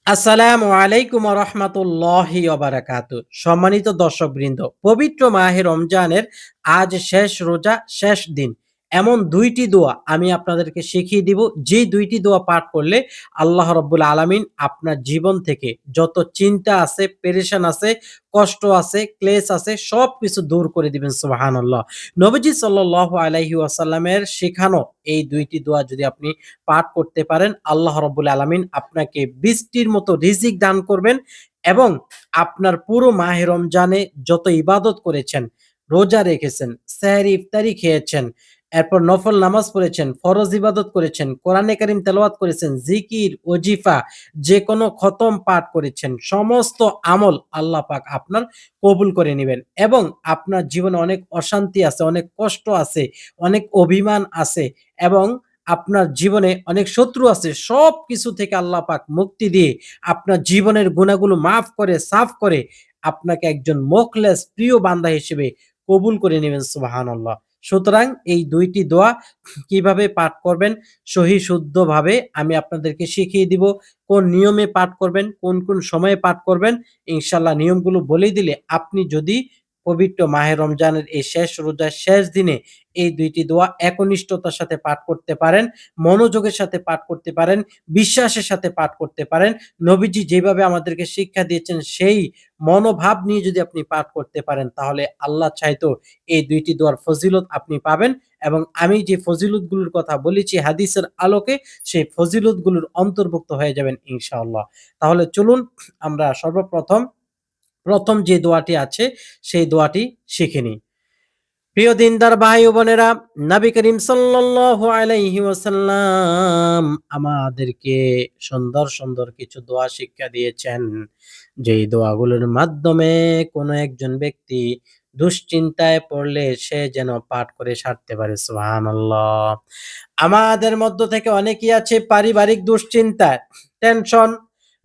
আসসালামু আলাইকুম ওয়া রাহমাতুল্লাহি ওয়া বারাকাতুহু। সম্মানিত দর্শকবৃন্দ, পবিত্র মাহে রমজানের আজ শেষ রোজা, শেষ দিন। এমন ২ টি দোয়া আমি আপনাদেরকে শিখিয়ে দিব, যেই ২ টি দোয়া পাঠ করলে আল্লাহ রাব্বুল আলামিন আপনার জীবন থেকে যত চিন্তা আছে, পেরেশান আছে, কষ্ট আছে, ক্লেশ আছে সবকিছু দূর করে দিবেন সুবহানাল্লাহ। নবীজি সাল্লাল্লাহু আলাইহি ওয়াসাল্লামের শেখানো এই ২ টি দোয়া যদি আপনি পাঠ করতে পারেন, আল্লাহ রাব্বুল আলামিন আপনাকে বৃষ্টির মতো রিজিক দান করবেন এবং আপনার পুরো মাহে রমজানে যত ইবাদত করেছেন, রোজা রেখেছেন, সেহরি, ইফতারি খেয়েছেন, এরপর নফল নামাজ পড়েছেন, ফরজ ইবাদত করেছেন, কোরআনে কারীম তেলাওয়াত করেছেন, জিকির, ওজিফা যেকোনো খতম পাঠ করেছেন, সমস্ত আমল আল্লাহ পাক আপনার কবুল করে নিবেন এবং আপনার জীবনে অনেক অশান্তি আছে, অনেক কষ্ট আছে, অনেক অভিমান আছে এবং আপনার জীবনে অনেক শত্রু আছে। সবকিছু থেকে আল্লাহ পাক মুক্তি দিয়ে আপনার জীবনের গুনাহগুলো মাফ করে, সাফ করে আপনাকে একজন মোখলেস প্রিয় বান্দা হিসেবে কবুল করে নিবেন সুবহানাল্লাহ। সুতরাং এই ২ টি দোয়া কিভাবে পাঠ করবেন সহি শুদ্ধভাবে আমি আপনাদেরকে শিখিয়ে দিব। কোন নিয়মে পাঠ করবেন, কোন সময়ে পাঠ করবেন ইনশাআল্লাহ নিয়মগুলো বলে দিলে আপনি যদি পবিত্র মাহে রমজানের এই শেষ রোজার শেষ দিনে এই ২ টি দোয়া একনিষ্ঠতার সাথে পাঠ করতে পারেন, মনোযোগের সাথে পাঠ করতে পারেন, বিশ্বাসের সাথে পাঠ করতে পারেন। নবীজি যেভাবে আমাদেরকে শিক্ষা দিয়েছেন সেই মনোভাব নিয়ে যদি আপনি পাঠ করতে পারেন তাহলে আল্লাহ চাইতো এই ২ টি দোয়ার ফজিলত আপনি পাবেন এবং আমি যে ফজিলতগুলোর কথা বলেছি হাদিসের আলোকে সেই ফজিলতগুলোর অন্তর্ভুক্ত হয়ে যাবেন ইনশাআল্লাহ। তাহলে চলুন আমরা প্রথম যে দোয়াটি আছে সেই দোয়াটি শিখে নিই। প্রিয় দিনদার ভাই ও বোনেরা, নবী করিম সাল্লাল্লাহু আলাইহি ওয়াসাল্লাম আমাদেরকে সুন্দর কিছু দোয়া শিক্ষা দিয়েছেন। যেই দোয়াগুলোর মাধ্যমে কোনো একজন ব্যক্তি দুশ্চিন্তায় পড়লে সে যেন পাঠ করে সারতে পারে। সুবহানাল্লাহ। আমাদের মধ্য থেকে অনেকেই আছে পারিবারিক দুশ্চিন্তায়, টেনশন,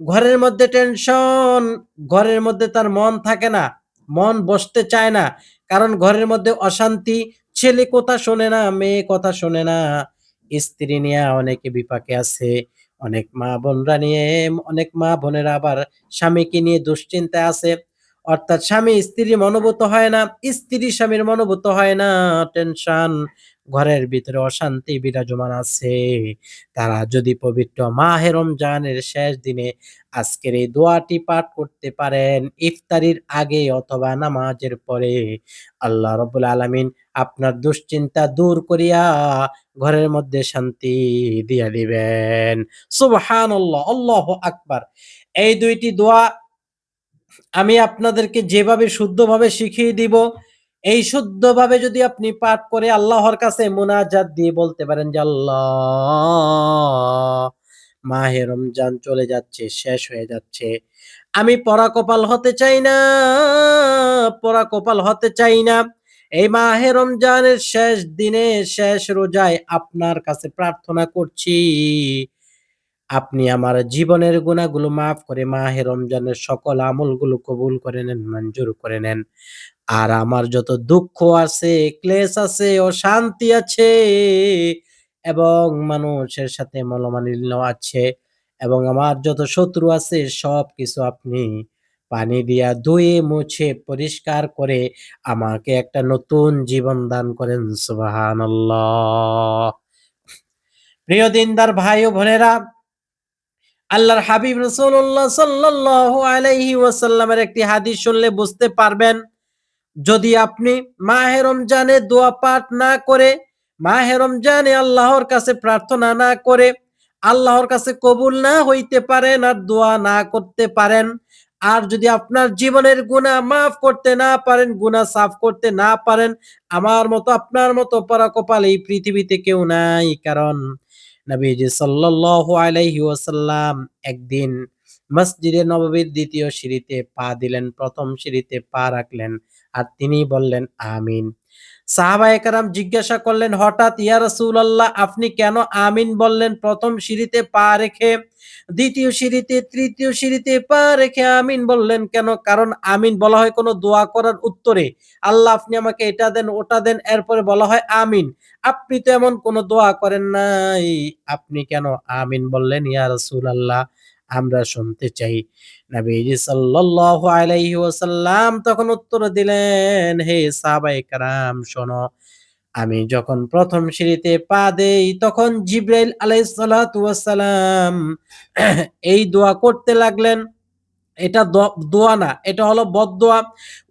ঘরের মধ্যে টেনশন, ঘরের মধ্যে তার মন থাকে না, মন বসতে চায় না। কারণ ঘরের মধ্যে অশান্তি, ছেলে কথা শোনে না, মেয়ে কথা শোনে না। স্ত্রী নিয়া অনেকে বিপাকে আছে। অনেক মা বোনেরা আবার স্বামীকে নিয়ে দুশ্চিন্তায় আছে। অর্থাৎ স্বামী স্ত্রীর মনোভূত হয় না, স্ত্রী স্বামীর মনোভূত হয় না, টেনশন, ঘরের ভিতরে অশান্তি বিরাজমান আছে। তারা যদি পবিত্র মাহে রমজানের শেষ দিনে আজকের এই দোয়াটি পাঠ করতে পারেন ইফতারির আগে অথবা নামাজের পরে, আল্লাহ রাব্বুল আলামিন আপনার দুশ্চিন্তা দূর করিয়া ঘরের মধ্যে শান্তি দিয়া দিবেন। সুবহানাল্লাহ, আল্লাহু আকবার। এই ২ টি দোয়া আমি আপনাদেরকে যেভাবে শুদ্ধভাবে শিখিয়ে দিব, এই শুদ্ধভাবে যদি আপনি পাঠ করে আল্লাহর কাছে মুনাজাত দিয়ে বলতে পারেন যে, "আল্লাহ, মাহে রমজান চলে যাচ্ছে, শেষ হয়ে যাচ্ছে। আমি পোড়া কপাল হতে চাই না, পোড়া কপাল হতে চাই না। এই মাহে রমজানের শেষ দিনে, শেষ রোজায় আপনার কাছে প্রার্থনা করছি আপনি আমার জীবনের গুনাহগুলো মাফ করে মাহে রমজানের সকল আমলগুলো কবুল করে নেন, মঞ্জুর করে নেন। আর আমার যত দুঃখ আছে, ক্লেশ আছে, অশান্তি আছে এবং মানুষের সাথে মনোমালিন্য আছে এবং আমার যত শত্রু আছে সবকিছু আপনি পানি দিয়া ধুয়ে মুছে পরিষ্কার করে আমাকে একটা নতুন জীবন দান করেন।" সুবহানাল্লাহ। প্রিয় দিনদার ভাই ও বোনেরা, আল্লাহর হাবিব রাসূলুল্লাহ সাল্লাল্লাহু আলাইহি ওয়াসাল্লামের একটি হাদিস শুনলে বুঝতে পারবেন, যদি আপনি মাহে রমজানে দোয়া পাঠ না করে, মাহে রমজানে আল্লাহর কাছে প্রার্থনা না করে, আল্লাহর কাছে কবুল না হইতে পারেন আর দোয়া না করতে পারেন, আর যদি আপনার জীবনের গুনাহ মাফ করতে না পারেন, গুনাহ সাফ করতে না পারেন, আমার মতো আপনার মতো পোড়া কপাল এই পৃথিবীতে কেউ নাই। কারণ নবীজি সাল্লাল্লাহু আলাইহি ওয়াসাল্লাম একদিন মসজিদে নববীর ২য় সিঁড়িতে পা দিলেন, ১ম সিঁড়িতে পা রাখলেন আর তিনি বললেন, "আমিন।" সাহাবায়ে কেরাম জিজ্ঞাসা করলেন হঠাৎ, "ইয়া রাসূলাল্লাহ আপনি কেন আমিন বললেন ১ম সিঁড়িতে পা রেখে? ২য় সিঁড়িতে, ৩য় সিঁড়িতে পা রেখে আমিন বললেন কেন?" কারণ আমিন বলা হয় কোনো দোয়া করার উত্তরে। আল্লাহ আপনি আমাকে এটা দেন, ওটা দেন, এরপরে বলা হয় আমিন। আপনি তো এমন কোনো দোয়া করেন নাই। আপনি কেন আমিন বললেন ইয়া রাসূলাল্লাহ? আমরা শুনতে চাই। নবীজি সাল্লাল্লাহু আলাইহি ওয়াসাল্লাম তখন উত্তর দিলেন, হে সাহাবায়ে কেরাম শোনো, আমি যখন ১ম সিঁড়িতে পা দেই তখন জিবরাইল আলাইহিস সালাতু ওয়াস সালাম এই দোয়া করতে লাগলেন। এটা দোয়া না, এটা হলো বদদোয়া।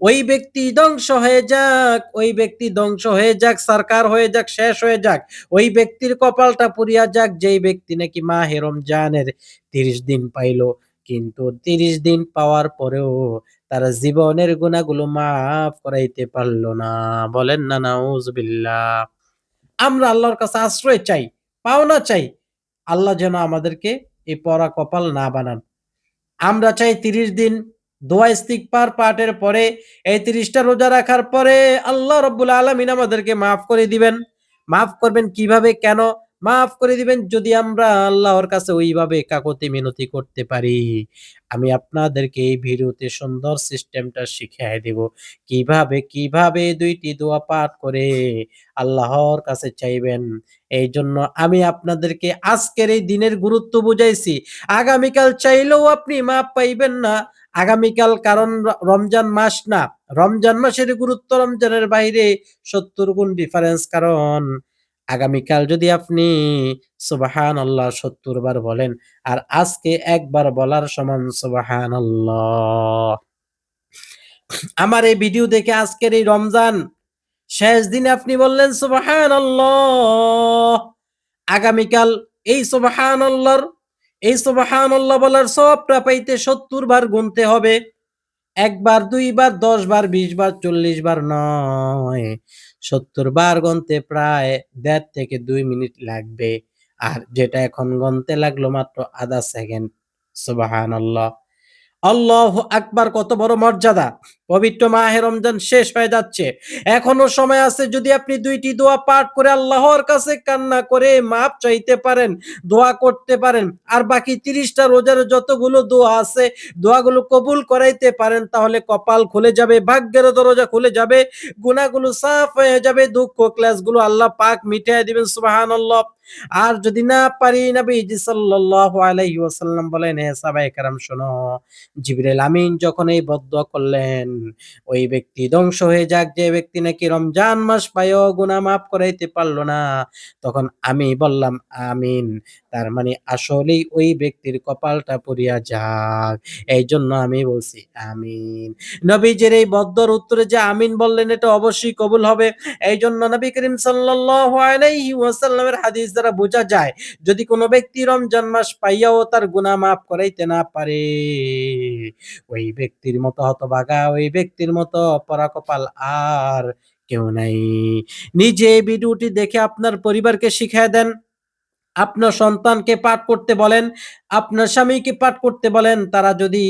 ওই ব্যক্তি ধ্বংস হয়ে যাক, ওই ব্যক্তি ধ্বংস হয়ে যাক, সরকার হয়ে যাক, শেষ হয়ে যাক। ওই ব্যক্তির কপালটা পুড়িয়া যাক যেই ব্যক্তি নাকি মাহে রমজানের ৩০ দিন পাইলো। কিন্তু ৩০ দিন পাওয়ার পরেও তার জীবনের গুনাহগুলো মাফ করাইতে পারল না। বলেন না নাউজুবিল্লাহ। আমরা আল্লাহর কাছে আশ্রয় চাই, পাওনা চাই। আল্লাহ যেন আমাদেরকে এই পড়া কপাল না বানান। আমরা চাই ৩০ দিন দোয়া ইস্তিগফার পাঠের পরে এই ৩০ টা রোজা রাখার পরে আল্লাহ রাব্বুল আলামিন আমাদেরকে মাফ করে দিবেন। মাফ করবেন কিভাবে? কেন? মাফ করে দিবেন যদি আমরা আল্লাহর কাছে ওইভাবে কাকুতি মিনতি করতে পারি। আমি আপনাদেরকে এই ভিডিওতে সুন্দর সিস্টেমটা শিখাইয়া দিব। কিভাবে ২ টি দোয়া পাঠ করে আল্লাহর কাছে চাইবেন। এইজন্য আমি আপনাদেরকে আজকের এই দিনের গুরুত্ব বুঝাইছি। আগামীকাল চাইলেও আপনি মাপ পাইবেন না। আগামীকাল কারণ রমজান মাস না। রমজান মাসের গুরুত্ব রমজানের বাইরে ৭০ গুণ ডিফারেন্স। কারণ আগামীকাল যদি আপনি সুবহানাল্লাহ ৭০ বার বলেন আর আজকে একবার বলার সমান সুবহানাল্লাহ। আমার এই ভিডিও দেখে আজকের এই রমজান শেষ দিনে আপনি বললেন সুবহানাল্লাহ। আগামীকাল এই সুবহানাল্লাহ বলার সওয়াবটা পাইতে ৭০ বার গুনতে হবে। ১ বার, ২ বার, ১০ বার, ২০ বার, ৪০ বার নয়। ৭০ বার গুনতে প্রায় ১.৫ থেকে ২ মিনিট লাগবে। আর যেটা এখন গুনতে লাগলো মাত্র ০.৫ সেকেন্ড। সুবহানাল্লাহ। আল্লাহু আকবার! কত বড় মর্যাদা। পবিত্র মাহে রমজান শেষ হয়ে যাচ্ছে। এখনো সময় আছে যদি আপনি ২ টি দোয়া পাঠ করে আল্লাহর কাছে কান্না করে মাফ চাইতে পারেন, দোয়া করতে পারেন। আর বাকি ৩০ টা রোজার যতগুলো দোয়া আছে, দোয়াগুলো কবুল করাইতে পারেন তাহলে কপাল খুলে যাবে, ভাগ্যের দরজা খুলে যাবে, গুনাহগুলো সাফ হয়ে যাবে, দুঃখ ক্লেশগুলো আল্লাহ পাক মিটাইয়া দিবেন। সুবহানাল্লাহ। আর যদি না পারি নবীজি সাল্লাল্লাহু আলাইহি ওয়াসাল্লাম বলেন, হে সাহাবায়ে কেরাম শোনো, জিবরাইল আমিন যখন এই বদদোয়া করলেন, ওই ব্যক্তি ধ্বংস হয়ে যাক যে ব্যক্তি নাকি রমজান মাস পায়ও গুনাহ মাফ করাইতে পারল না। তখন আমি বললাম আমিন। তার মানে আসলেই ওই ব্যক্তির কপালটা পুড়িয়া যাক। এইজন্য আমি বলছি আমিন। নবীজির এই বদদোয়ার উত্তরে যে আমিন বললেন এটা অবশ্যই কবুল হবে। এইজন্য নবী করিম সাল্লাল্লাহু আলাইহি ওয়াসাল্লামের হাদিস দ্বারা বোঝা যায় যদি কোন ব্যক্তি রমজান মাস পাইয়াও তার গুনাহ মাফ করাইতে না পারে, ওই ব্যক্তির মতো হতভাগা, ওই ব্যক্তির মতো পোড়া কপাল আর কেউ নাই। নিজে এই ভিডিওটি দেখে আপনার পরিবারকে শিখায়া দেন। আপনার সন্তানকে পাঠ করতে বলেন, আপনার স্বামীকে পাঠ করতে বলেন। তারা যদি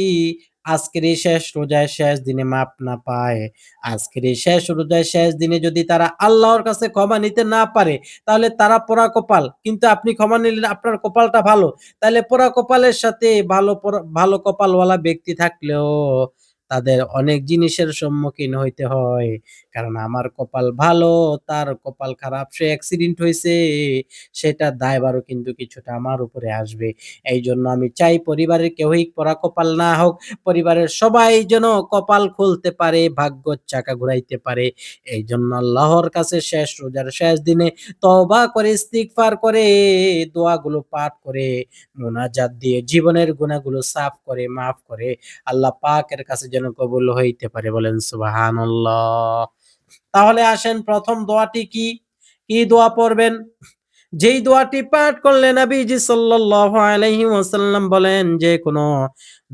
আজকের এই শেষ রোজায় শেষ দিনে মাপ না পায়, আজকের এই শেষ রোজায় শেষ দিনে যদি তারা আল্লাহর কাছে ক্ষমা নিতে না পারে, তাহলে তারা পোড়া কপাল। কিন্তু আপনি ক্ষমা নিলেন, আপনার কপালটা ভালো। তাইলে পোড়া কপালের সাথে ভালো কপালওয়ালা ব্যক্তি থাকলেও তাদের অনেক জিনিসের সম্মুখীন হইতে হয়। কারণ আমার কপাল ভালো, তার কপাল খারাপ। সে অ্যাক্সিডেন্ট হইছে, সেটার দায়ভারও কিন্তু কিছুটা আমার উপরে আসবে। এইজন্য আমি চাই পরিবারের কেউই পোড়া কপাল না হোক। পরিবারের সবাই যেন কপাল খুলতে পারে, ভাগ্যর চাকা ঘুরাইতে পারে। এইজন্য আল্লাহর কাছে শেষ রোজার শেষ দিনে তওবা করে, ইস্তিগফার করে, দোয়াগুলো পাঠ করে, মোনাজাত দিয়ে জীবনের গুনাহগুলো সাফ করে, মাফ করে আল্লাহ পাকের কাছে যেন কবুল হইতে পারে। বলেন সুবহানাল্লাহ। তাহলে আসেন ১ম দোয়াটি কি? কি দোয়া পড়বেন? যেই দোয়াটি পাঠ করলে নবীজি সাল্লাল্লাহু আলাইহি ওয়াসাল্লাম বলেন যে কোনো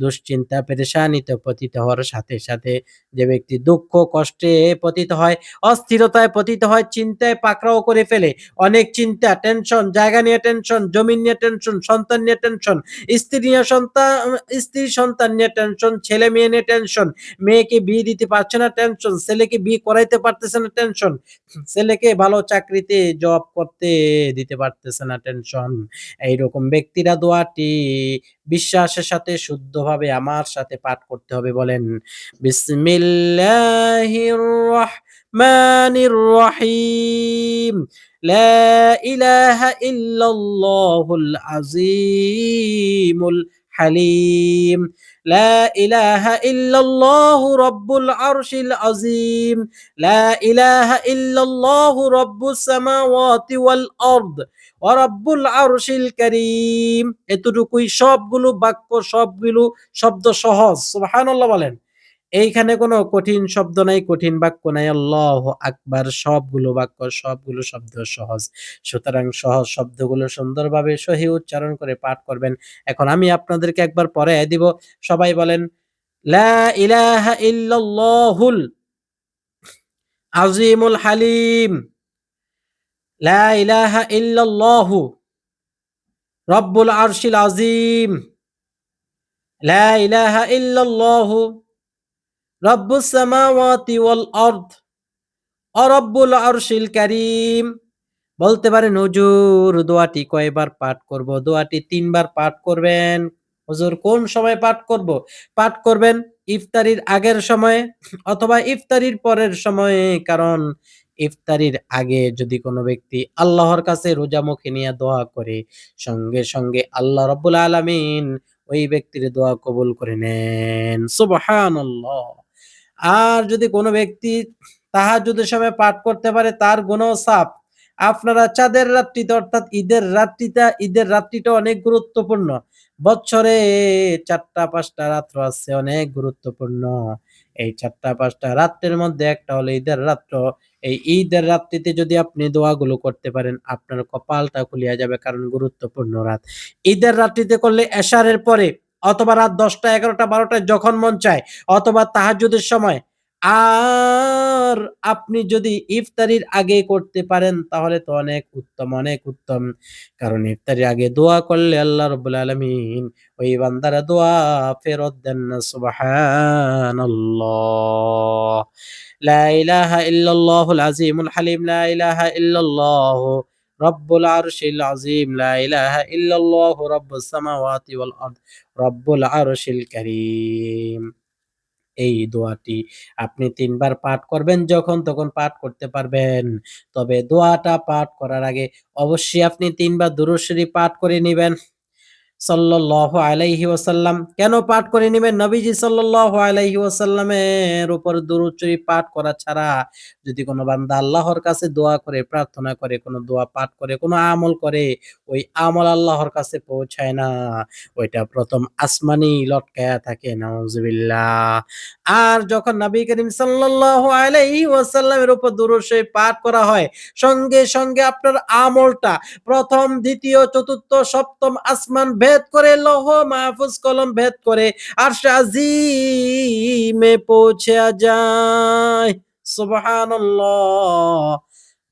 দুশ্চিন্তা পেরেশানিতে পতিত হওয়ার সাথে, সাথে যে ব্যক্তি দুঃখ কষ্টে পতিত হয়, অস্থিরতায় পতিত হয়, চিন্তায় পাকড়াও করে ফেলে। অনেক চিন্তা, টেনশন, জায়গা নিয়ে টেনশন, জমি নিয়ে টেনশন, সন্তান নিয়ে টেনশন, স্ত্রী সন্তান নিয়ে টেনশন, ছেলে মেয়ে নিয়ে টেনশন, মেয়েকে বিয়ে দিতে পারছে না টেনশন, ছেলেকে বিয়ে করাইতে পারতেছে না টেনশন, ছেলেকে ভালো চাকরিতে জব করতে দিতে পারতেছে না টেনশন। এইরকম ব্যক্তিরা দোয়াটি বিশ্বাসের সাথে শুদ্ধভাবে আমার সাথে পাঠ করতে হবে। বলেন বিসমিল্লাহির রহমানির রহিম। লা ইলাহা ইল্লাল্লাহুল আজিমুল হালিম, লা ইলাহা ইল্লাল্লাহু রাব্বুল আরশিল আযীম, লা ইলাহা ইল্লাল্লাহু রাব্বুস সামাওয়াতি ওয়াল আরদ ওয়া রাব্বুল আরশিল কারীম। এতটুকুই, সবগুলো বাক্য, সবগুলো শব্দ সহজ। সুবহানাল্লাহ বলেন। এইখানে কোনো কঠিন শব্দ নাই, কঠিন বাক্য নাই। আল্লাহু আকবার। সবগুলো বাক্য, সবগুলো শব্দ সহজ। সুতরাং সহজ শব্দগুলো সুন্দরভাবে সহিহ উচ্চারণ করে পাঠ করবেন। এখন আমি আপনাদেরকে একবার পড়াইয়া দিব। সবাই বলেন, লা ইলাহা ইল্লাল্লাহুল আজিমুল হালিম, লা ইলাহা ইল্লাল্লাহু রব্বুল আরশিল আযীম, লা ইলাহা ইল্লাল্লাহু রব্বুস সামাওয়াতি ওয়াল আরদ ওয়া রব্বুল আরশিল কারীম। বলতে পারেন, হুজুর দোয়াটি কয়বার পাঠ করব? দোয়াটি ৩ বার পাঠ করবেন। হুজুর কোন সময় পাঠ করব? পাঠ করবেন ইফতারির আগের সময়ে অথবা ইফতারির পরের সময়ে। কারণ ইফতারির আগে যদি কোনো ব্যক্তি আল্লাহর কাছে রোজা মুখে নিয়ে দোয়া করে, সঙ্গে, সঙ্গে আল্লাহ রাব্বুল আলামিন ওই ব্যক্তির দোয়া কবুল করে নেন। সুবহানাল্লাহ। আর যদি কোনো ব্যক্তি তাহাজ্জুদের সময় পাঠ করতে পারে, তার গুনাহ সাফ। আপনারা চাঁদের রাত্রিতে, অর্থাৎ ঈদের রাত্রিটা অনেক গুরুত্বপূর্ণ। বৎসরে ৪টা ৫টা রাত্র আছে, অনেক গুরুত্বপূর্ণ। এই ৪টা ৫টা রাত্রের মধ্যে একটা হলো ঈদের রাত্র। এই ঈদের রাত্রিতে যদি আপনি দোয়াগুলো করতে পারেন, আপনার কপালটা খুলিয়া যাবে, কারণ গুরুত্বপূর্ণ রাত। ঈদের রাত্রিতে করলে এশারের পরে অথবা রাত ১০টা ১১টা ১২টায় যখন মন চায়, অথবা তাহাজ্জুদের সময়। আর আপনি যদি ইফতারির আগে করতে পারেন তাহলে তো অনেক উত্তম, অনেক উত্তম। কারণ ইফতারির আগে দোয়া করলে আল্লাহ রাব্বুল আলামিন ওই বান্দার দোয়া ফেরত দেন না। সুবহানাল্লাহ। লা ইলাহা ইল্লাল্লাহুল আযীমুল হালিম, লা ইলাহা ইল্লাল্লাহু রব্বুল আরশিল আযীম, লা ইলাহা ইল্লাল্লাহু রাব্বুস সামাওয়াতি ওয়াল আরদ রব্বুল আরশিল কারীম। এই দোয়াটি আপনি ৩ বার পাঠ করবেন, যখন তখন পাঠ করতে পারবেন। তবে দোয়াটা পাঠ করার আগে অবশ্যই আপনি ৩ বার দুরূদ শরীফ পাঠ করে নিবেন। সাল্লাল্লাহু আলাইহি ওয়াসাল্লাম। কেন পাঠ করে নিবেন? নবীজি সাল্লাল্লাহু আলাইহি ওয়াসাল্লামের উপর দুরূদ শরীফ পাঠ করা ছাড়া যদি কোন বান্দা আল্লাহর কাছে দোয়া করে, প্রার্থনা করে, কোন দোয়া পাঠ করে, কোন আমল করে, ওই আমল আল্লাহর কাছে পৌঁছায় না। ওইটা ১ম আসমানেই লটকায়া থাকে। নাউজুবিল্লাহ। আর যখন নবী করিম সাল্লাল্লাহু আলাইহি ওয়াসাল্লামের উপর দুরূদ শরীফ পাঠ করা হয়, সঙ্গে, সঙ্গে আপনার আমলটা ১ম, ২য়, ৪র্থ, ৭ম আসমান ভেদ করে, লৌহ মাহফুজ কলম ভেদ করে আরশে আজিমে পৌঁছে যায়। সুবহানাল্লাহ।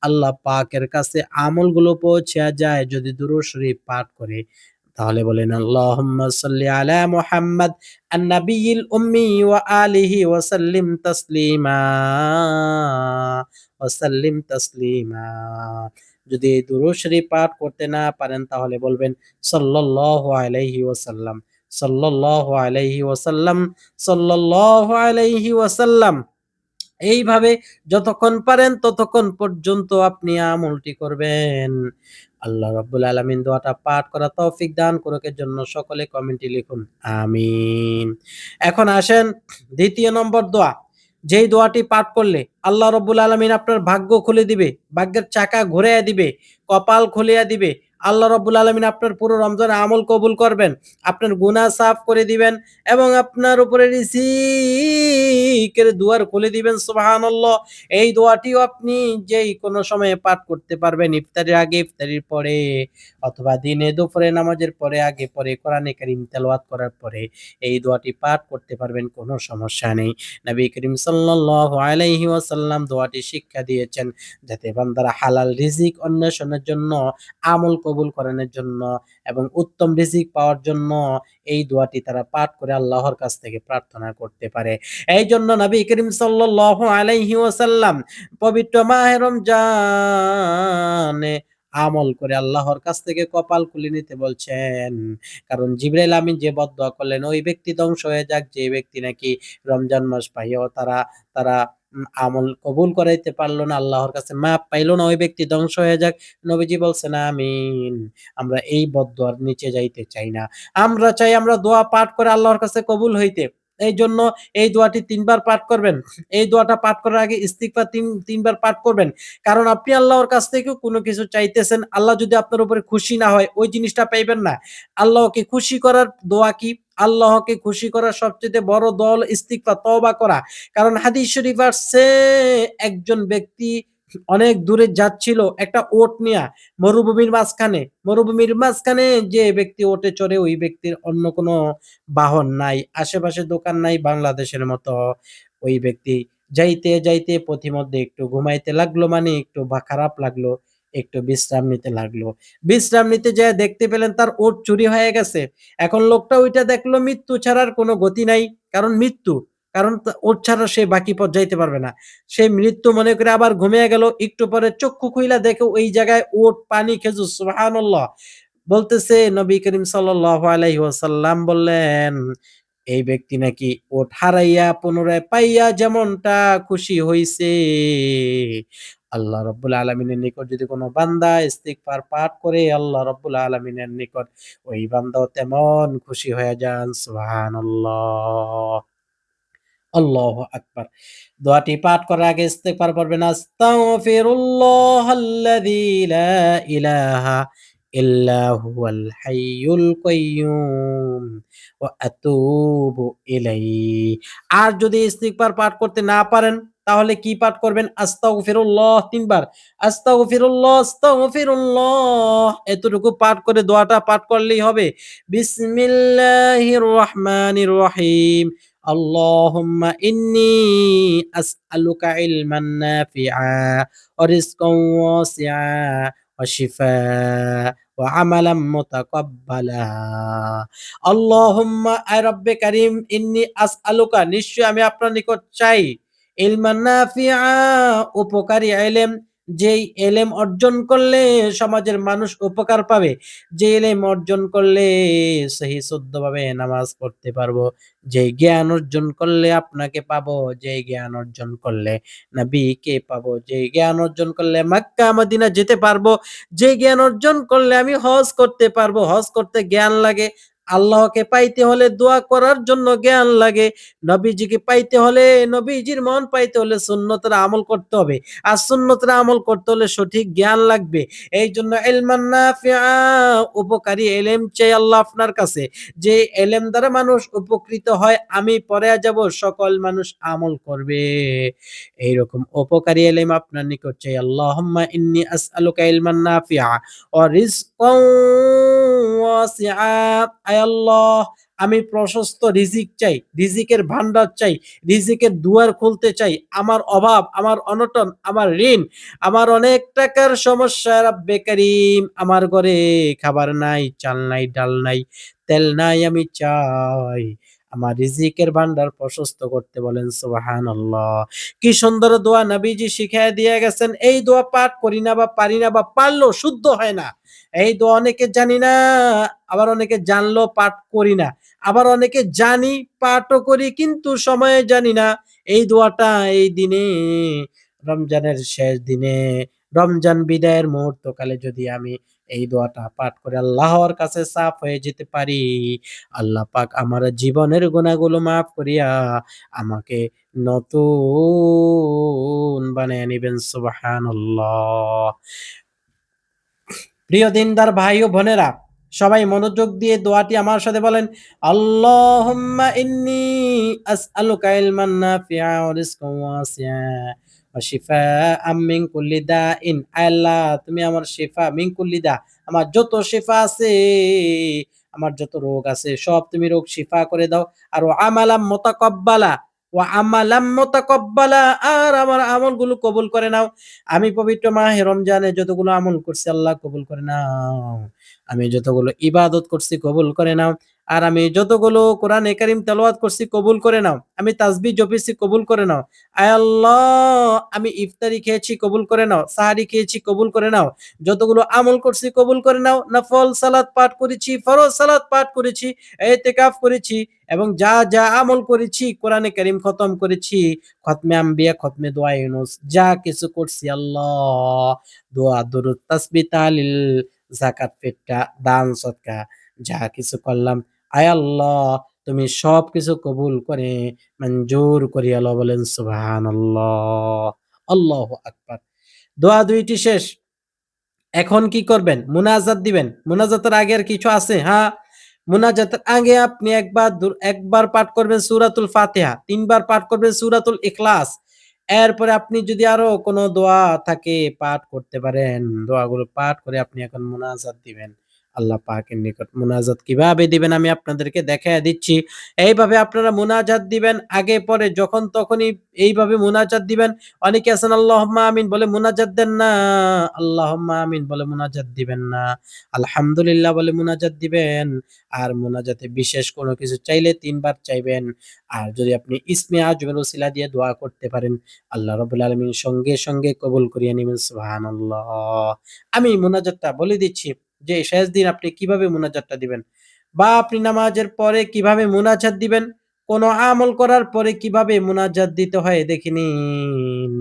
আল্লাহ পাকের কাছে আমলগুলো পৌঁছে যায় যদি দুরূদ শরীফ পাঠ করে। তাহলে বলেন, আল্লাহুম্মা সাল্লি আলা মুহাম্মাদ আন-নাবিয়্যিল উম্মি ওয়া আলিহি ওয়া সাল্লিম তাসলিমা ওয়া সাল্লিম তাসলিমা। যদি এই দুরূদ শরীফ পাঠ করতে না পারেন তাহলে বলবেন সাল্লাল্লাহু আলাইহি ওয়াসাল্লাম, সাল্লাল্লাহু আলাইহি ওয়াসাল্লাম, সাল্লাল্লাহু আলাইহি ওয়াসাল্লাম। এইভাবে যতক্ষণ পারেন ততক্ষণ পর্যন্ত আপনি আমলটি করবেন। আল্লাহ রাব্বুল আলামিন দোয়াটা পাঠ করার তৌফিক দান করুক। এর জন্য সকলে কমেন্টে লিখুন আমিন। এখন আসেন ২য় নম্বর দোয়া। যেই দোয়াটি পাঠ করলে আল্লাহ রাব্বুল আলামিন আপনার ভাগ্য খুলে দিবে, ভাগ্যের চাকা ঘুরাইয়া দিবে, কপাল খুলিয়া দিবে। আল্লাহ রাব্বুল আলামিন আপনার পুরো রমজানের আমল কবুল করবেন, আপনার গুনাহ সাফ করে দিবেন এবং আপনার উপরে রিজিকের দুয়ার খুলে দিবেন। সুবহানাল্লাহ। এই দোয়াটিও আপনি যেই কোন সময়ে পাঠ করতে পারবেন, ইফতারির আগে, ইফতারির পরে, অথবা দিনে দুপুরে নামাজের পরে, আগে পরে, কোরআনে কারীম তেলাওয়াত করার পরে এই দোয়াটি পাঠ করতে পারবেন, কোনো সমস্যা নেই। নবী করিম সাল্লাল্লাহু আলাইহি ওয়াসাল্লাম দোয়াটি শিক্ষা দিয়েছেন যাতে বান্দারা হালাল রিজিক অন্বেষণের জন্য, আমল কবুল করানোর জন্য এবং উত্তম রিজিক পাওয়ার জন্য এই দোয়াটি তারা পাঠ করে আল্লাহর কাছ থেকে প্রার্থনা করতে পারে। এইজন্য নবী করিম সাল্লাল্লাহু আলাইহি ওয়াসাল্লাম পবিত্র মাহে রমজানে আমল করে আল্লাহর কাছ থেকে কপাল খুলে নিতে বলছেন। কারণ জিবরাইল আমিন যে বদদোয়া করলেন, ওই ব্যক্তি ধ্বংস হয়ে যাক যে ব্যক্তি নাকি রমজান মাস পাইয়াও তারা আমল কবুল করাইতে পারল না, আল্লাহর কাছে মাফ পাইল না, ওই ব্যক্তি ধ্বংস হয়ে যাক। নবীজি বলছেন আমিন। আমরা এই বদদোয়ার নিচে যাইতে চাই না। আমরা চাই আমরা দোয়া পাঠ করে আল্লাহর কাছে কবুল হইতে। এইজন্য এই দোয়াটি ৩ বার পাঠ করবেন। এই দোয়াটা পাঠ করার আগে ইস্তিগফার ৩ বার পাঠ করবেন। কারণ আপনি আল্লাহর কাছ থেকেও কোনো কিছু চাইতেছেন। আল্লাহ যদি আপনার উপরে খুশি না হয়, ওই জিনিসটা পাইবেন না। আল্লাহকে খুশি করার দোয়া কি? আল্লাহকে খুশি করার সবচাইতে বড় দোয়া হলো ইস্তিগফার, তওবা করা। কারণ হাদিস শরীফ আসছে একজন ব্যক্তি অনেক দূরে যাচ্ছিল একটা ওট নিয়া মরুভূমির মাঝখানে। মরুভূমির মাঝখানে যে ব্যক্তি ওটে চড়ে ওই ব্যক্তির অন্য কোনো বাহন নাই। আশেপাশে দোকান নাই বাংলাদেশের মতো। ওই ব্যক্তি যাইতে, যাইতে পথিমধ্যে একটু ঘুমাইতে লাগলো মানে একটু খারাপ লাগলো। একটু বিশ্রাম নিতে লাগলো। বিশ্রাম নিতে যেয়ে দেখতে পেলেন তার ওট চুরি হয়ে গেছে। এখন লোকটা ওইটা দেখলো মৃত্যু ছাড়ার কোনো গতি নাই। কারণ মৃত্যু। কারণ ওট ছাড়া সে বাকি পথ যাইতে পারবে না। সে মৃত্যু মনে করে আবার ঘুমিয়ে গেল। একটু পরে চক্ষু খুইলা দেখে ওই জায়গায় উট, পানি, খেজুর। সুবহানাল্লাহ! বলতেছে নবী করিম সাল্লাল্লাহু আলাইহি ওয়াসাল্লাম বললেন, এই ব্যক্তি নাকি ওট হারাইয়া পুনরায় পাইয়া যেমনটা খুশি হইছে। আল্লাহ রাব্বুল আলামিনের নিকট যদি কোন বান্দা ইস্তিগফার পাঠ করে আল্লাহ রাব্বুল আলামিনের নিকট ওই বান্দাও তেমন খুশি হয়ে যান। সুবহানাল্লাহ! আল্লাহু আকবার। দোয়াটি পাঠ করার আগে ইস্তেগফার পড়বেন। আস্তাগফিরুল্লাহাল্লাযী লা ইলাহা ইল্লা হুয়াল হাইয়ুল কাইয়্যুম ওয়া আতুবু ইলাইহি। আর যদি ইস্তিগফার পাঠ করতে না পারেন তাহলে কি পাঠ করবেন? আস্তাগফিরুল্লাহ ৩ বার। আস্তাগফিরুল্লাহ, আস্তাগফিরুল্লাহ এতটুকু পাঠ করে দোয়াটা পাঠ করলেই হবে। বিসমিল্লাহির রহমানির রহিম। اللهم إني أسألك علما نافعا ورزقا واسعا وشفاء وعملا متقبلا اللهم আয় রব্বে কারীম ইন্নী আসআলুকা নিশ্চয় আমি আপনার নিকট চাই ইলমান নাফিআ উপকারী ইলম যেই এলেম অর্জন করলে সমাজের মানুষ উপকার পাবে, যে এলেম অর্জন করলে সহি শুদ্ধভাবে নামাজ পড়তে পারবো, যে জ্ঞান অর্জন করলে আপনাকে পাবো, যে জ্ঞান অর্জন করলে নবীকে পাবো, যে জ্ঞান অর্জন করলে মক্কা মদিনা যেতে পারবো, যে জ্ঞান অর্জন করলে আমি হজ করতে পারবো। হজ করতে জ্ঞান লাগে। আল্লাহকে পাইতে হলে দোয়া করার জন্য জ্ঞান লাগে। নবীজিকে পাইতে হলে নবীজির মন পাইতে হলে সুন্নতের আমল করতে হবে। আর সুন্নতের আমল করতে হলে সঠিক জ্ঞান লাগবে। এইজন্য ইলমান নাফিআ উপকারী ইলম চাই আল্লাহ আপনার কাছে। যে এলেম দ্বারা মানুষ উপকৃত হয়, আমি পরে যাব সকল মানুষ আমল করবে। এইরকম উপকারী এলেম আপনার নিকট চাই। আল্লাহুম্মা ইন্নী আসআলুকা ইলমান নাফিআ ওয়া রিজকান ওয়াসিআ। আয় আল্লাহ আমি প্রশস্ত রিজিক চাই, রিজিকের ভান্ডার চাই, রিজিকের দুয়ার খুলতে চাই। আমার অভাব, আমার অনটন, আমার ঋণ, আমার অনেক টাকার সমস্যা রাব্বে কারীম। আমার ঘরে খাবার নাই, চাল নাই, ডাল নাই, তেল নাই, আমি চাই আমার রিজিকের ভান্ডার প্রশস্ত করতে বলেন সুবহানাল্লাহ। কি সুন্দর দোয়া নবীজি শিখাইয়া দিয়ে গেছেন। এই দোয়া পাঠ করি না বা পারি না বা পারলেও শুদ্ধ হয় না। এই দোয়া অনেকে জানি না, আবার অনেকে জানলেও পাঠ করি না। আবার অনেকে জানি, পাঠও করি কিন্তু সময়ে জানি না। এই দোয়াটা এই দিনে রমজানের শেষ দিনে, রমজান বিদায়ের মুহূর্তকালে যদি আমি এই দোয়াটা পাঠ করে আল্লাহর কাছে সাফ হয়ে যেতে পারি, আল্লাহ পাক আমার জীবনের গুনাহগুলো মাফ করিয়া আমাকে নতুন বানাইয়া নিবেন। সুবহানাল্লাহ। প্রিয় দিনদার ভাই ও বোনেরা, সবাই মনোযোগ দিয়ে দোয়াটি আমার সাথে বলেন। আল্লাহুম্মা ইন্নী আসআলুকা ইলমান নাফিআ ওয়া রিজকান ওয়াসিআ ওয়া শিফাআম মিন কুল্লি দাইন। আল্লাহ তুমি আমার শিফা মিন কুল্লি দা, আমার যত শিফা আছে, আমার যত রোগ আছে সব তুমি রোগ শিফা করে দাও। আর আমালাম মুতাকাব্বালা, আমালাম মুতাকাব্বালা আর আমার আমলগুলো কবুল করে নাও। আমি পবিত্র মাহে রমজানে যতগুলো আমল করছি আল্লাহ কবুল করে নাও। আমি যতগুলো ইবাদত করছি কবুল করে নাও। আর আমি যতগুলো কোরআনে কারীম তেলাওয়াত করছি কবুল করে নাও। আমি তাসবিহ জপেছি কবুল করে নাও। আয় আল্লাহ আমি ইফতারি খেয়েছি কবুল করে নাও। সাহারি খেয়েছি কবুল করে নাও। যতগুলো আমল করছি কবুল করে নাও। নফল সালাত পাঠ করেছি, ফরজ সালাত পাঠ করেছি, ইতিকাফ করেছি এবং যা আমল করেছি কোরআনে কারীম খতম করেছি, খতমে আম্বিয়া, খতমে দোয়া ইউনুস যা কিছু করছি আল্লাহ দোয়া, দরুদ, তাসবিহ, তাহলিল, যাকাত, ফিতরা, দান, সদকা যা কিছু করলাম আয় আল্লাহ তুমি সবকিছু কবুল করে মঞ্জুর করিয়া লও বলেন সুবহানাল্লাহ। আল্লাহু আকবার। দোয়া ২ টি শেষ। এখন কি করবেন? মুনাজাত দিবেন। মুনাজাতের আগে আর কিছু আছে? হ্যাঁ, মুনাজাতের আগে আপনি একবার পাঠ করবেন সূরাতুল ফাতিহা, ৩ বার পাঠ করবেন সূরাতুল ইখলাস। এরপরে আপনি যদি আরো কোন দোয়া থাকে পাঠ করতে পারেন। দোয়াগুলো পাঠ করে আপনি এখন মুনাজাত দিবেন। আল্লাহ পাকের নিকট মুনাজাত কিভাবে দিবেন আমি আপনাদেরকে দেখাইয়া দিচ্ছি। এইভাবে আপনারা মুনাজাত দিবেন আগে পরে যখন তখনই এইভাবে মুনাজাত দিবেন। অনেকে আছেন আল্লাহুম্মা আমিন বলে মুনাজাত দেন না। আল্লাহুম্মা আমিন বলে মুনাজাত দিবেন না। আলহামদুলিল্লাহ বলে মুনাজাত দিবেন। আর মুনাজাতে বিশেষ কোনো কিছু চাইলে ৩ বার চাইবেন। আর যদি আপনি ইসমে আজমের ওসিলা দিয়ে দোয়া করতে পারেন, আল্লাহ রাব্বুল আলামিন সঙ্গে কবুল করিয়ে নিবেন। সুবহানাল্লাহ। আমি মুনাজাতটা বলে দিচ্ছি যে শেষ দিন আপনি কিভাবে মুনাজাতটা দিবেন বা আপনি নামাজের পরে কিভাবে মুনাজাত দিবেন, কোন আমল করার পরে কিভাবে মুনাজাত দিতে হয় দেখে নিন।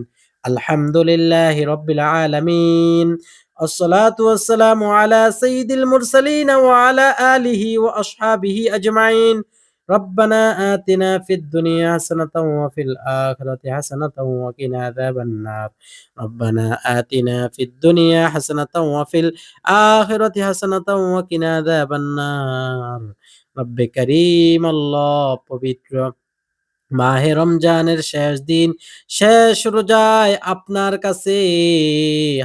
আলহামদুলিল্লাহি রাব্বিল আলামিন। আসসালাতু ওয়াসসালামু আলা সাইয়্যিদিল মুরসালিন ওয়া আলা আলিহি ওয়া আসহাবিহি আজমাইন। ربنا آتنا في الدنيا حسنة وفي الآخرة حسنة وقنا عذاب النار. ربنا آتنا في الدنيا حسنة وفي الآخرة حسنة وقنا عذاب النار. রব্বে কারীম আল্লাহ পবিত্র মাহে রমজানের শেষ দিন, শেষ রোজায় আপনার কাছে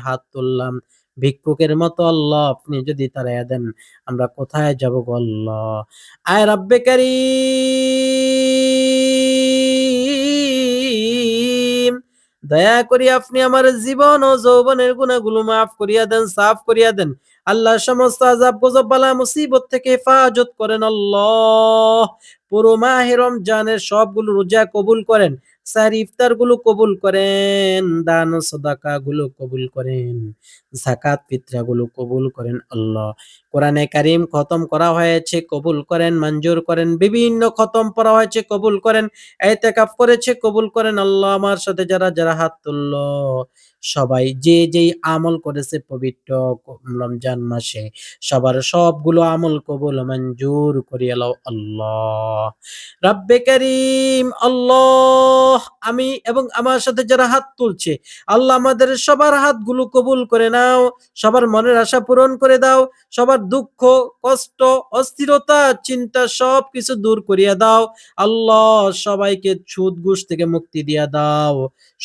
হাত তুললাম। ভিক্ষুকের মতো আল্লাহ আপনি যদি তাড়াইয়া দেন, আমরা কোথায় যাবো গো আল্লাহ? আয় রব্বে কারীম দয়া করে আপনি আমার জীবন ও যৌবনের গুনাহগুলো মাফ করিয়া দেন, সাফ করিয়া দেন। আল্লাহ সমস্ত আযাব, গজব, বালা, মুসিবত থেকে হেফাজত করেন আল্লাহ। পুরো মাহে রমজানের সবগুলো রোজা কবুল করেন। সাহরি ইফতারগুলো কবুল করেন। দান ও সাদাকাগুলো কবুল করেন। যাকাত ফিতরাগুলো কবুল করেন আল্লাহ। কোরআনে কারীম খতম করা হয়েছে কবুল করেন, মঞ্জুর করেন। বিভিন্ন খতম পড়া হয়েছে কবুল করেন। ইতিকাফ করেছে কবুল করেন আল্লাহ। আমার সাথে যারা হাত তুললো সবাই যেই আমল করেছে পবিত্র রমজান মাসে সবার সবগুলো আমল কবুল মঞ্জুর করিয়া লও আল্লাহ। রব্বে কারীম আল্লাহ আমি এবং আমার সাথে যারা হাত তুলছে আল্লাহ আমাদের সবার হাতগুলো কবুল করে নাও। সবার মনের আশা পূরণ করে দাও। সবার দুঃখ, কষ্ট, অস্থিরতা, চিন্তা সবকিছু দূর করিয়া দাও। আল্লাহ সবাইকে সুদ ঘুষ থেকে মুক্তি দিয়া দাও।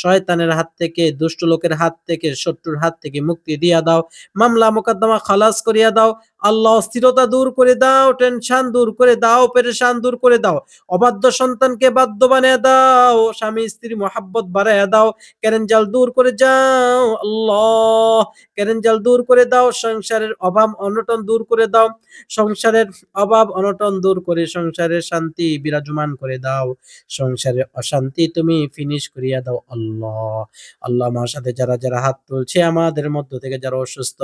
শয়তানের হাত থেকে, দুষ্ট লোকের হাত থেকে, শত্রুর হাত থেকে মুক্তি দিয়া দাও। মামলা মোকদ্দমা খালাস করিয়া দাও। আল্লাহ অস্থিরতা দূর করে দাও, টেনশন দূর করে দাও, পেরেশান দূর করে দাও। অবাধ্য সন্তানকে বাধ্য বানায়া দাও। স্বামী স্ত্রীর মহাব্বত বাড়াইয়া দাও। কেরেঞ্জাল দূর করে যাও আল্লাহ। কেরেঞ্জাল দূর করে দাও। সংসারের অভাব অনটন দূর করে দাও। সংসারের অভাব অনটন দূর করে সংসারের শান্তি বিরাজমান করে দাও। সংসারের অশান্তি তুমি ফিনিশ করিয়া দাও আল্লাহ। আল্লাহ আমার সাথে যারা হাত তুলছে আমাদের মধ্য থেকে যারা অসুস্থ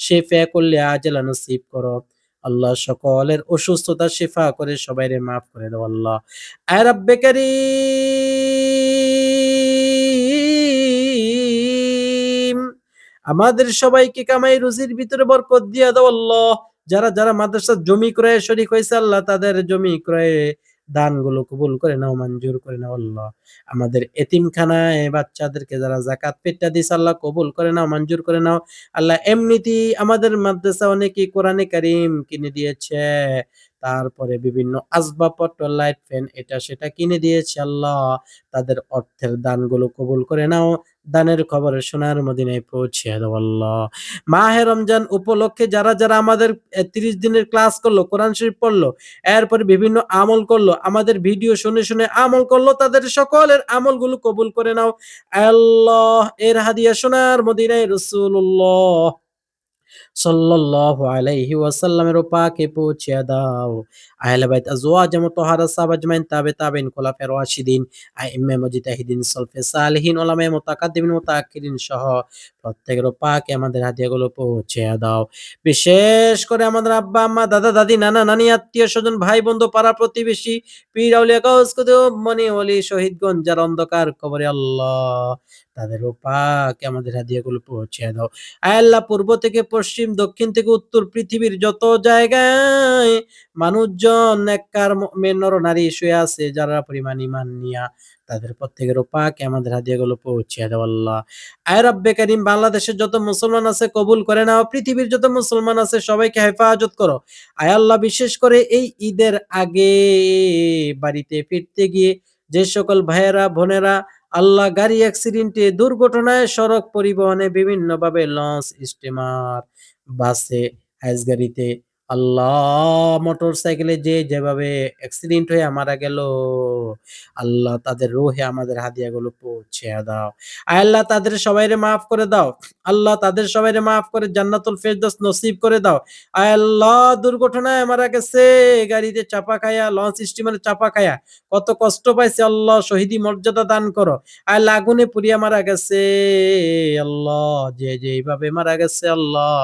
শিফা করলে আজেলা নসিব করো। আল্লাহ সকলের অসুস্থতা শিফা করে সবাইরে মাফ করে দাও আল্লাহ। আয় রব্বে কারীম আমাদের সবাইকে কামাই রুজির ভিতরে বরকত দিয়া দাও আল্লাহ। যারা মাদ্রাসার জমি ক্রয়ে শরীক হয়েছে আল্লাহ তাদের জমি ক্রয়ে দানগুলো কবুল করে নাও, মঞ্জুর করে নাও আল্লাহ। আমাদের এতিমখানায় বাচ্চাদেরকে যারা যাকাত ফিতরা দিছে আল্লাহ কবুল করে নাও, মঞ্জুর করে নাও। আল্লাহ এমনিতেই আমাদের মাদ্রাসা অনেকেই কোরআনে কারীম কিনে দিয়েছে। তারপরে বিভিন্ন আসবাবপত্র, লাইট, ফ্যান এটা সেটা কিনে দিয়েছে আল্লাহ। তাদের অর্থের দানগুলো কবুল করে নাও। দানের খবর সোনার মদিনায় পৌঁছে দাও আল্লাহ। মাহে রমজান উপলক্ষে যারা আমাদের ৩০ দিনের ক্লাস করলো, কোরআন শরীফ পড়লো, এরপরে বিভিন্ন আমল করলো, আমাদের ভিডিও শুনে আমল করলো, তাদের সকলের আমলগুলো কবুল করে নাও। আল্লাহ এর হাদিয়া সোনার মদিনায় রাসূলুল্লাহ সাল্লাল্লাহু আলাইহি ওয়াসাল্লামের পাকে পৌঁছে দাও। আহলে বাইত আজওয়াজ মুতাহহারা সাহাবা আজমাইন তাবেঈন খুলাফায়ে রাশিদিন আইম্মা মুজতাহিদিন সালফে সালেহিন উলামায়ে মুতাকাদ্দিমিন মুতাআক্খিরিন সহ প্রত্যেকের পাকে আমাদের হাদিয়াগুলো পৌঁছে দাও। বিশেষ করে আমাদের আব্বা আম্মা দাদা দাদি নানা নানি আত্মীয় স্বজন ভাই বন্ধু পাড়া প্রতিবেশী পীর আউলিয়া গাউস কুতুব মনি ওলি শহীদগণ যারা অন্ধকার কবরে আল্লাহ তাদেরও পাকে আমাদের হাদিয়াগুলো পৌঁছে দাও। আয় আল্লাহ পূর্ব থেকে পশ্চিম দক্ষিণ থেকে উত্তর পৃথিবীর যত জায়গায় মানুষজন নেককার মুমিন নর নারী শুয়ে আছে যারা পরিমাণ ঈমান নিয়া তাদের প্রত্যেকের পাকে আমাদের হাদিয়াগুলো পৌঁছে দাও আল্লাহ। আয় রব্বে কারীম বাংলাদেশের যত মুসলমান আছে কবুল করে নাও। পৃথিবীর যত মুসলমান আছে সবাইকে হেফাজত করো। আয় আল্লাহ বিশেষ করে এই ঈদের আগে বাড়িতে ফিরতে গিয়ে যে সকল ভাইয়েরা বোনেরা আল্লাহ গাড়ি অ্যাক্সিডেন্টে দুর্ঘটনায় সড়ক পরিবহনে বিভিন্নভাবে লঞ্চ, স্টিমার, বাসে, হাইস গাড়িতে আল্লাহ মোটরসাইকেলে যে যেভাবে অ্যাক্সিডেন্ট হয়ে মারা গেল আল্লাহ তাদের রুহে আমাদের হাদিয়াগুলো পৌঁছে দাও। আয় আল্লাহ তাদের সবাইরে মাফ করে দাও। আল্লাহ তাদের সবাইরে মাফ করে জান্নাতুল ফেরদৌস নসিব করে দাও। আয় আল্লাহ দুর্ঘটনায় মারা গেছে, গাড়িতে চাপা খায়া, লঞ্চ স্টিমারে চাপা খায়া কত কষ্ট পাইছে আল্লাহ শহীদি মর্যাদা দান করো। আয় আল্লাহ আগুনে পুড়িয়া মারা গেছে আল্লাহ যে যেইভাবে মারা গেছে আল্লাহ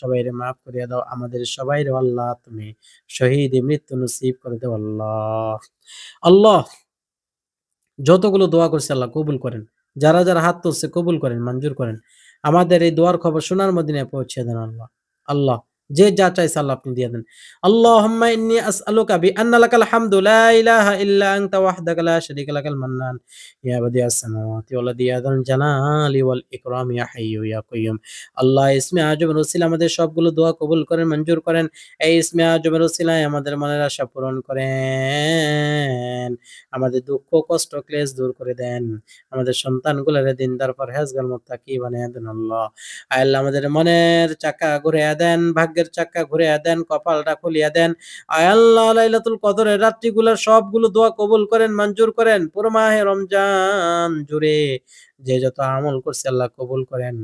সবাইরে মাফ করিয়া দাও। আমাদের সবাইরে আল্লাহ তুমি শহীদি মৃত্যু নসিব করে দাও আল্লাহ। আল্লাহ যতগুলো দোয়া করছি আল্লাহ কবুল করেন। যারা, যারা হাত তুলছে কবুল করেন, মঞ্জুর করেন। আমাদের এই দোয়ার খবর সোনার মদিনায় পৌঁছে দেন আল্লাহ। আল্লাহ যে যা চাইছে আল্লাহ আপনি দিয়ে দেন। আল্লাহুম্মা ইন্নী আসআলুকা বিআন্না লাকাল হামদু লা ইলাহা ইল্লা আনতা ওয়াহদাকা লা শারীকা লাকাল মান্নান ইয়া বাদিআস সামাওয়াতি ওয়াল আরদি ইয়া যাল জালালি ওয়াল ইকরাম ইয়া হাইয়্যু ইয়া কাইয়্যুম। আল্লাহ ইসমে আযমের ওসিলা আমাদের সবগুলো দোয়া কবুল করেন, মঞ্জুর করেন। এই ইসমে আযমের ওসিলায় আমাদের মনের আশা পূরণ করেন। আমাদের দুঃখ কষ্ট ক্লেশ দূর করে দেন। আমাদের সন্তানগুলারে দিনদার পরহেজগার মুত্তাকি বানায়া দেন আল্লাহ। আয় আল্লাহ আমাদের মনের চাকা ঘুরাইয়া দেন, ভাগ্যের চাকা ঘুরাইয়া দেন, কপালটা খুলিয়া দেন। আয় আল্লাহ লাইলাতুল কদরের রাত্রিগুলার সবগুলো দোয়া কবুল করেন, মঞ্জুর করেন। পুরো মাহে রমজান জুড়ে যে যত আমল করছে আল্লাহ কবুল করেন।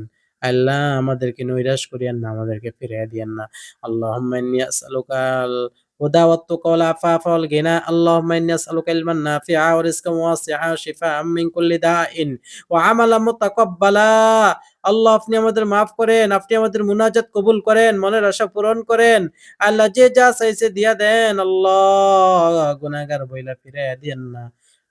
আল্লাহ আমাদেরকে নৈরাশ করিয়েন না, আমাদেরকে ফিরাইয়া দিয়েন না। আল্লাহুম্মা ইন্নী আসআলুকাল হুদা ওয়াত-তুকা ওয়াল আফাফা ওয়াল গিনা। আল্লাহুম্মা ইন্নী আসআলুকা ইলমান নাফিআ ওয়া রিজকান ওয়াসিআ শিফাআম মিন কুল্লি দাইন ওয়া আমালাম মুতাকাব্বালা। আল্লাহ আপনি আমাদের মাফ করেন, আপনি আমাদের মুনাজাত কবুল করেন, মনের আশা পূরণ করেন। আল্লাহ যে যা চাইছে দিয়া দেন আল্লাহ, গুনাহগার বইলা ফিরাইয়া দিয়েন না।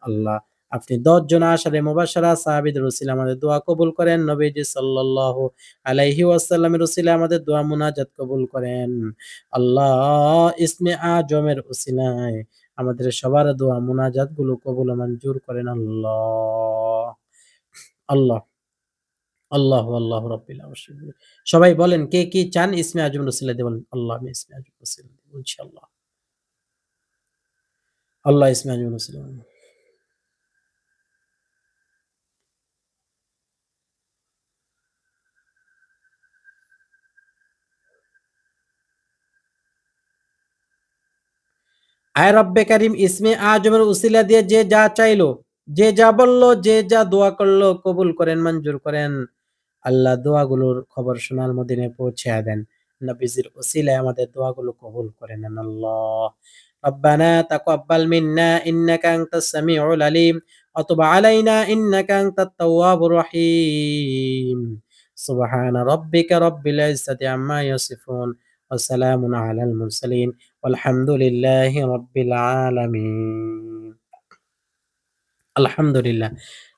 আল্লাহ আপনি ১০ জন আশারে মুবাশশারা সাহাবীদের ওসিলা আমাদের দোয়া কবুল করেন। নবীজি সাল্লাল্লাহু আলাইহি ওয়াসাল্লামের ওসিলায় আমাদের দোয়া মুনাজাত কবুল করেন। আল্লাহ ইসমে আজমের ওসিলায় আমাদের সবার দোয়া মুনাজাত গুলো কবুল ও মঞ্জুর করেন আল্লাহ। আল্লাহ, আল্লাহু আল্লাহু রাব্বিল আরশিল আযীম। সবাই বলেন কে কি চান ইসমে আজমের ওসিলা দিয়ে বলেন। আল্লাহ আমি ইসমে আজমের ওসিলা দিব ইনশাআল্লাহ। আল্লাহ ইসমে আজমের ওসিলা আয় রব্বে কারিম ইসমে আজমের উসিলা দিয়ে যে যা চাইলো, যে যা বলল, যে যা দোয়া করলো কবুল করেন, মঞ্জুর করেন। আল্লাহ দোয়াগুলোর খবর সোনার মদিনায় পৌঁছায়া দেন। নবীজির উসিলায় আমাদের দোয়াগুলো কবুল করে নেন আল্লাহ। রব্বানা তাকাব্বাল মিন্না ইন্নাকা আনতাস সামিউল আলিম ওয়া তুব আলাইনা ইন্নাকা আনতাত তাওয়াবুর রহিম। সুবহানা রাব্বিকা রাব্বিল ইজ্জাতি আম্মা ইয়াসিফুন ওয়া সালামুন আলাল মুরসালিন ওয়ালহামদুলিল্লাহি রাব্বিল আলামিন। আলহামদুলিল্লাহ।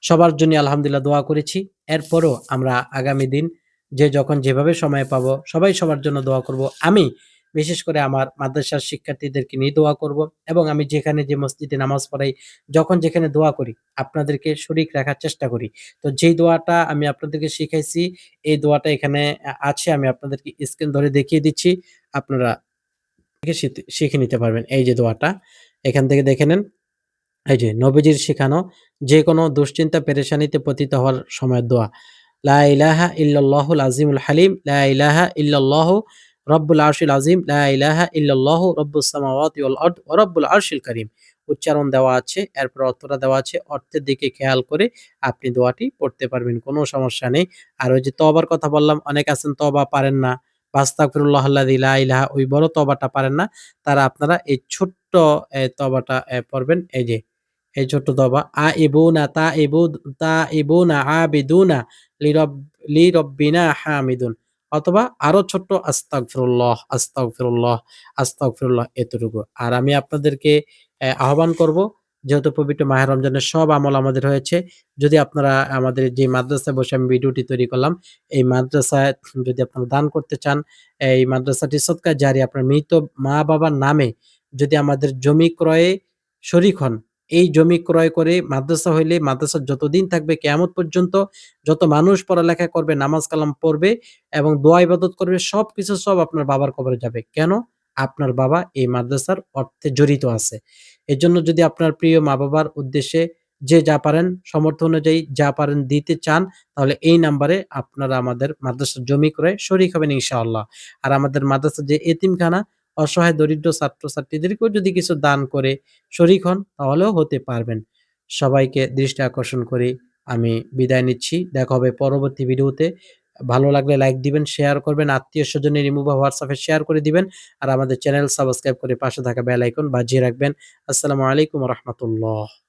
সবার জন্য আলহামদুলিল্লাহ দোয়া করেছি। এরপরও আমরা আগামী দিন যে যখন যেভাবে সময় পাবো সবাই সবার জন্য দোয়া করব। আমি বিশেষ করে আমার মাদ্রাসার শিক্ষার্থীদেরকে নিয়ে দোয়া করব এবং আমি যেখানে যে মসজিদে নামাজ পড়াই, যখন যেখানে দোয়া করি আপনাদেরকে শরীক রাখার চেষ্টা করি। তো যেই দোয়াটা আমি আপনাদেরকে শিখাইছি এই দোয়াটা এখানে আছে আমি আপনাদেরকে স্ক্রিন ধরে দেখিয়ে দিচ্ছি। আপনারা শিখে নিতে পারবেন। এই যে দোয়াটা এখান থেকে দেখে নেন। এই যে নবীজির শিখানো যেকোনো দুশ্চিন্তা পেরেশানিতে পতিত হওয়ার সময়ের দোয়া। লা ইলাহা ইল্লাল্লাহুল আজিমুল হালিম, লা ইলাহা ইল্লাল্লাহু রব্বুল আরশিল আজিম, লা ইলাহা ইল্লাল্লাহু রব্বুস সামাওয়াতি ওয়াল আরদ ওয়া রব্বুল আরশিল কারীম। উচ্চারণ দেওয়া আছে, এরপর অর্থটা দেওয়া আছে। অর্থের দিকে খেয়াল করে আপনি দোয়াটি পড়তে পারবেন। কোনো সমস্যা নেই। আর ওই যে তওবার কথা বললাম, অনেকে আছেন তওবা পারেন না আস্তাগফিরুল্লাহাল্লাযী লা ইলাহা ওই বড় তওবাটা পারেন না, তারা আপনারা এই ছোট্ট তওবাটা পড়বেন। এই যে এই ছোট্ট তওবা তাইবুনা আবিদুনা লিরব লিরব্বিনা হামিদুন, অথবা আরো ছোট্ট আস্তাগফিরুল্লাহ, আস্তাগফিরুল্লাহ, আস্তাগফিরুল্লাহ এতটুকু। আর আমি আপনাদেরকে আহ্বান করব, যেহেতু পবিত্র মাহে রমজানের সব আমল আমাদের হয়েছে, যদি আপনারা আমাদের যে মাদ্রাসায় বসে আমি ভিডিওটি তৈরি করলাম, এই মাদ্রাসায় যদি আপনারা দান করতে চান, এই মাদ্রাসাটি সদকা জারিয়া আপনার মৃত মা-বাবার নামে যদি আমাদের জমি ক্রয়ে শরিক হন, এই জমি ক্রয় করে মাদ্রাসা হইলে মাদ্রাসা যতদিন থাকবে কিয়ামত পর্যন্ত যত মানুষ পড়ালেখা করবে, নামাজ কালাম পড়বে এবং দোয়া ইবাদত করবে, সবকিছু সব আপনার বাবার কবরে যাবে। কেন? আপনার বাবা এই মাদ্রাসার অর্থে জড়িত আছে। এজন্য যদি আপনার প্রিয় মা-বাবার উদ্দেশ্যে যে যা পারেন সামর্থ্য অনুযায়ী যা পারেন দিতে চান, তাহলে এই নাম্বারে আপনারা আমাদের মাদ্রাসার জমি ক্রয়ে শরিক হবেন ইনশাআল্লাহ। আর আমাদের মাদ্রাসার যে এতিমখানা, অসহায় দরিদ্র ছাত্র-ছাত্রীদেরকেও যদি কিছু দান করে শরিক হন, তাহলেও হতে পারবেন। সবাইকে দৃষ্টি আকর্ষণ করে আমি বিদায় নিচ্ছি। দেখা হবে পরবর্তী ভিডিওতে। ভালো লাগলে লাইক দিবেন, শেয়ার করবেন, আত্মীয়-স্বজনের ইমো বা WhatsApp এ শেয়ার করে দিবেন। আর আমাদের চ্যানেল সাবস্ক্রাইব করে পাশে থাকা বেল আইকন বাজিয়ে রাখবেন। আসসালামু আলাইকুম ওয়া রাহমাতুল্লাহ।